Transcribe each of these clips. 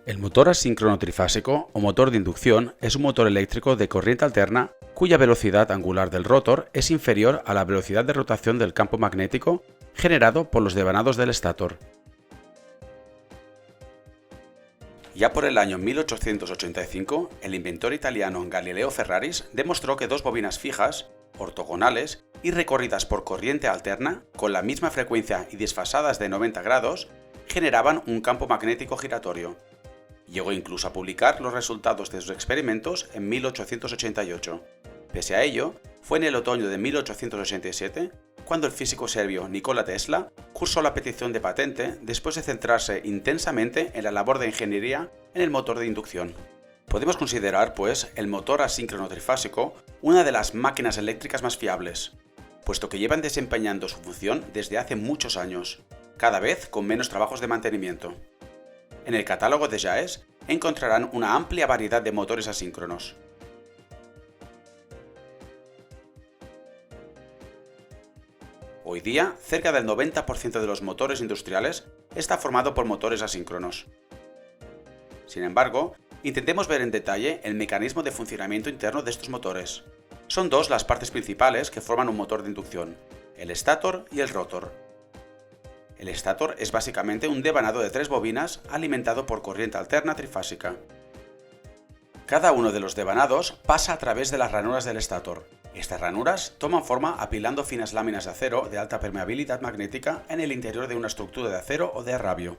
El motor asíncrono trifásico o motor de inducción es un motor eléctrico de corriente alterna cuya velocidad angular del rotor es inferior a la velocidad de rotación del campo magnético generado por los devanados del estátor. Ya por el año 1885, el inventor italiano Galileo Ferraris demostró que dos bobinas fijas, ortogonales y recorridas por corriente alterna, con la misma frecuencia y desfasadas de 90 grados, generaban un campo magnético giratorio. Llegó incluso a publicar los resultados de sus experimentos en 1888. Pese a ello, fue en el otoño de 1887 cuando el físico serbio Nikola Tesla cursó la petición de patente después de centrarse intensamente en la labor de ingeniería en el motor de inducción. Podemos considerar, pues, el motor asíncrono trifásico una de las máquinas eléctricas más fiables, puesto que llevan desempeñando su función desde hace muchos años, cada vez con menos trabajos de mantenimiento. En el catálogo de JAES encontrarán una amplia variedad de motores asíncronos. Hoy día, cerca del 90% de los motores industriales está formado por motores asíncronos. Sin embargo, intentemos ver en detalle el mecanismo de funcionamiento interno de estos motores. Son dos las partes principales que forman un motor de inducción: el estátor y el rotor. El estátor es básicamente un devanado de 3 bobinas alimentado por corriente alterna trifásica. Cada uno de los devanados pasa a través de las ranuras del estátor. Estas ranuras toman forma apilando finas láminas de acero de alta permeabilidad magnética en el interior de una estructura de acero o de rabio.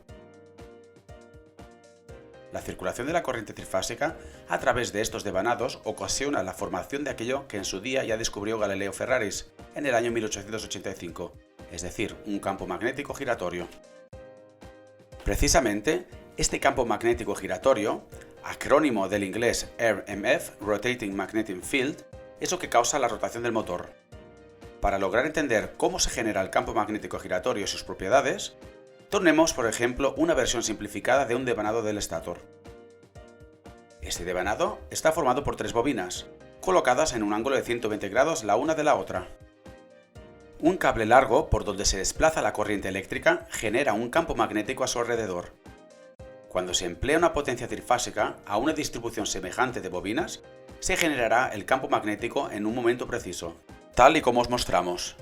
La circulación de la corriente trifásica a través de estos devanados ocasiona la formación de aquello que en su día ya descubrió Galileo Ferraris en el año 1885, es decir, un campo magnético giratorio. Precisamente, este campo magnético giratorio, acrónimo del inglés RMF, Rotating Magnetic Field, es lo que causa la rotación del motor. Para lograr entender cómo se genera el campo magnético giratorio y sus propiedades, tomemos por ejemplo una versión simplificada de un devanado del estátor. Este devanado está formado por 3 bobinas, colocadas en un ángulo de 120 grados la una de la otra. Un cable largo por donde se desplaza la corriente eléctrica genera un campo magnético a su alrededor. Cuando se emplea una potencia trifásica a una distribución semejante de bobinas, se generará el campo magnético en un momento preciso, tal y como os mostramos.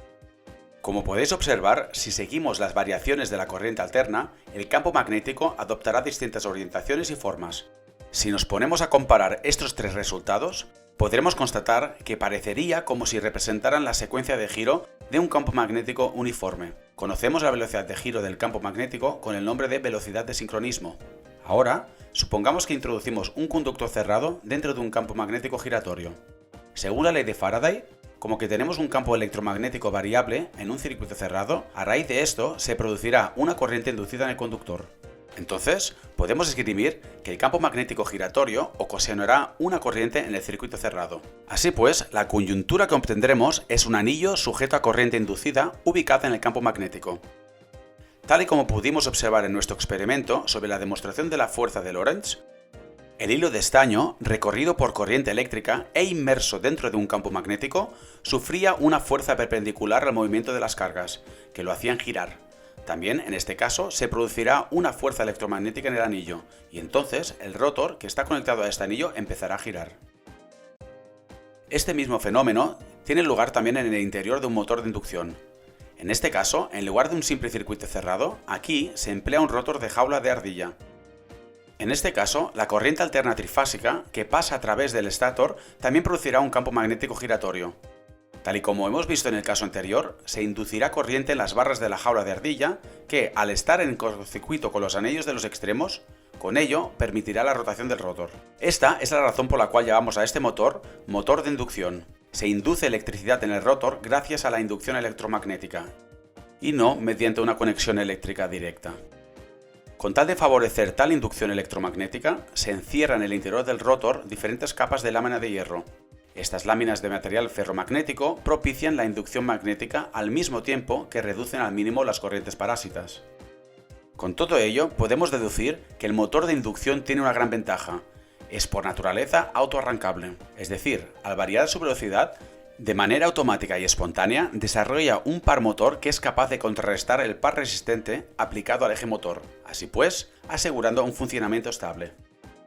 Como podéis observar, si seguimos las variaciones de la corriente alterna, el campo magnético adoptará distintas orientaciones y formas. Si nos ponemos a comparar estos 3 resultados, podremos constatar que parecería como si representaran la secuencia de giro de un campo magnético uniforme. Conocemos la velocidad de giro del campo magnético con el nombre de velocidad de sincronismo. Ahora, supongamos que introducimos un conductor cerrado dentro de un campo magnético giratorio. Según la ley de Faraday, como que tenemos un campo electromagnético variable en un circuito cerrado, a raíz de esto se producirá una corriente inducida en el conductor. Entonces, podemos esgrimir que el campo magnético giratorio ocasionará una corriente en el circuito cerrado. Así pues, la coyuntura que obtendremos es un anillo sujeto a corriente inducida ubicada en el campo magnético. Tal y como pudimos observar en nuestro experimento sobre la demostración de la fuerza de Lorentz, el hilo de estaño, recorrido por corriente eléctrica e inmerso dentro de un campo magnético, sufría una fuerza perpendicular al movimiento de las cargas, que lo hacían girar. También, en este caso, se producirá una fuerza electromagnética en el anillo, y entonces el rotor, que está conectado a este anillo, empezará a girar. Este mismo fenómeno tiene lugar también en el interior de un motor de inducción. En este caso, en lugar de un simple circuito cerrado, aquí se emplea un rotor de jaula de ardilla. En este caso, la corriente alterna trifásica, que pasa a través del estátor, también producirá un campo magnético giratorio. Tal y como hemos visto en el caso anterior, se inducirá corriente en las barras de la jaula de ardilla, que, al estar en cortocircuito con los anillos de los extremos, con ello permitirá la rotación del rotor. Esta es la razón por la cual llamamos a este motor de inducción. Se induce electricidad en el rotor gracias a la inducción electromagnética, y no mediante una conexión eléctrica directa. Con tal de favorecer tal inducción electromagnética, se encierran en el interior del rotor diferentes capas de lámina de hierro. Estas láminas de material ferromagnético propician la inducción magnética al mismo tiempo que reducen al mínimo las corrientes parásitas. Con todo ello, podemos deducir que el motor de inducción tiene una gran ventaja. Es por naturaleza autoarrancable, es decir, al variar su velocidad, De manera automática y espontánea, desarrolla un par motor que es capaz de contrarrestar el par resistente aplicado al eje motor, así pues, asegurando un funcionamiento estable.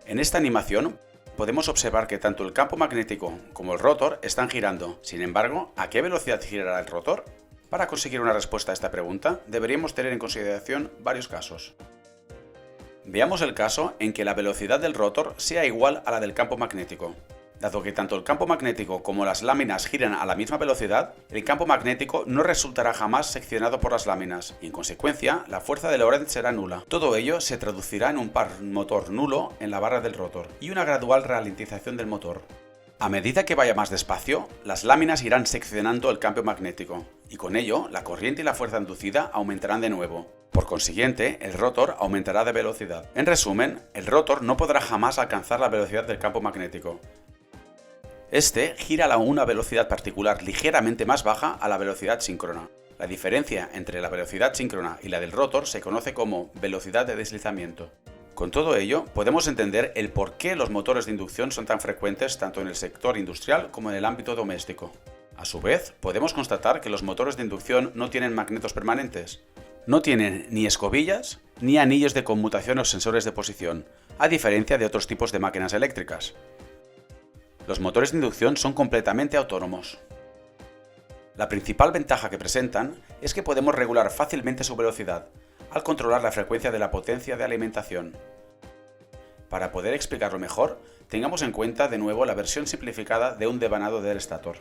En esta animación, podemos observar que tanto el campo magnético como el rotor están girando. Sin embargo, ¿a qué velocidad girará el rotor? Para conseguir una respuesta a esta pregunta, deberíamos tener en consideración varios casos. Veamos el caso en que la velocidad del rotor sea igual a la del campo magnético. Dado que tanto el campo magnético como las láminas giran a la misma velocidad, el campo magnético no resultará jamás seccionado por las láminas y en consecuencia la fuerza de Lorentz será nula. Todo ello se traducirá en un par motor nulo en la barra del rotor y una gradual ralentización del motor. A medida que vaya más despacio, las láminas irán seccionando el campo magnético y con ello la corriente y la fuerza inducida aumentarán de nuevo. Por consiguiente, el rotor aumentará de velocidad. En resumen, el rotor no podrá jamás alcanzar la velocidad del campo magnético. Este gira a una velocidad particular ligeramente más baja a la velocidad síncrona. La diferencia entre la velocidad síncrona y la del rotor se conoce como velocidad de deslizamiento. Con todo ello, podemos entender el por qué los motores de inducción son tan frecuentes tanto en el sector industrial como en el ámbito doméstico. A su vez, podemos constatar que los motores de inducción no tienen magnetos permanentes. No tienen ni escobillas ni anillos de conmutación o sensores de posición, a diferencia de otros tipos de máquinas eléctricas. Los motores de inducción son completamente autónomos. La principal ventaja que presentan es que podemos regular fácilmente su velocidad, al controlar la frecuencia de la potencia de alimentación. Para poder explicarlo mejor, tengamos en cuenta de nuevo la versión simplificada de un devanado del estator.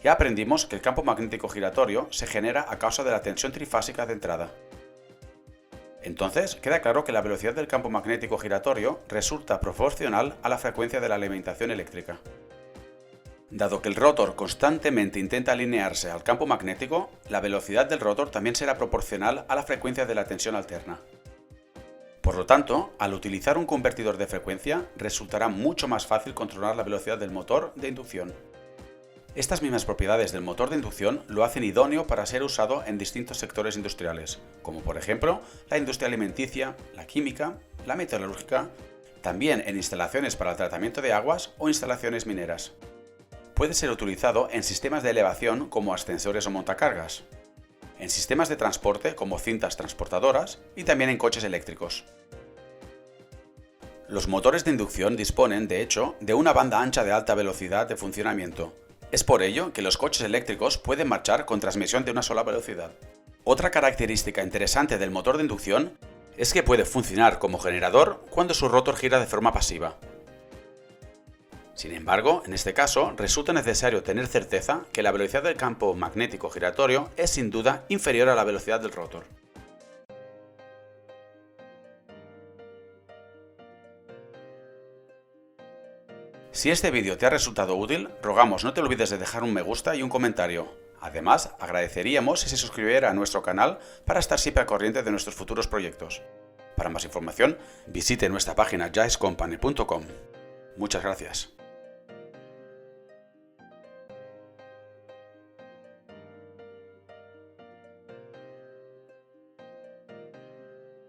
Ya aprendimos que el campo magnético giratorio se genera a causa de la tensión trifásica de entrada. Entonces, queda claro que la velocidad del campo magnético giratorio resulta proporcional a la frecuencia de la alimentación eléctrica. Dado que el rotor constantemente intenta alinearse al campo magnético, la velocidad del rotor también será proporcional a la frecuencia de la tensión alterna. Por lo tanto, al utilizar un convertidor de frecuencia, resultará mucho más fácil controlar la velocidad del motor de inducción. Estas mismas propiedades del motor de inducción lo hacen idóneo para ser usado en distintos sectores industriales, como por ejemplo la industria alimenticia, la química, la metalúrgica, también en instalaciones para el tratamiento de aguas o instalaciones mineras. Puede ser utilizado en sistemas de elevación como ascensores o montacargas, en sistemas de transporte como cintas transportadoras y también en coches eléctricos. Los motores de inducción disponen, de hecho, de una banda ancha de alta velocidad de funcionamiento. Es por ello que los coches eléctricos pueden marchar con transmisión de una sola velocidad. Otra característica interesante del motor de inducción es que puede funcionar como generador cuando su rotor gira de forma pasiva. Sin embargo, en este caso, resulta necesario tener certeza que la velocidad del campo magnético giratorio es sin duda inferior a la velocidad del rotor. Si este vídeo te ha resultado útil, rogamos no te olvides de dejar un me gusta y un comentario. Además, agradeceríamos si se suscribiera a nuestro canal para estar siempre al corriente de nuestros futuros proyectos. Para más información, visite nuestra página jazzcompany.com. Muchas gracias.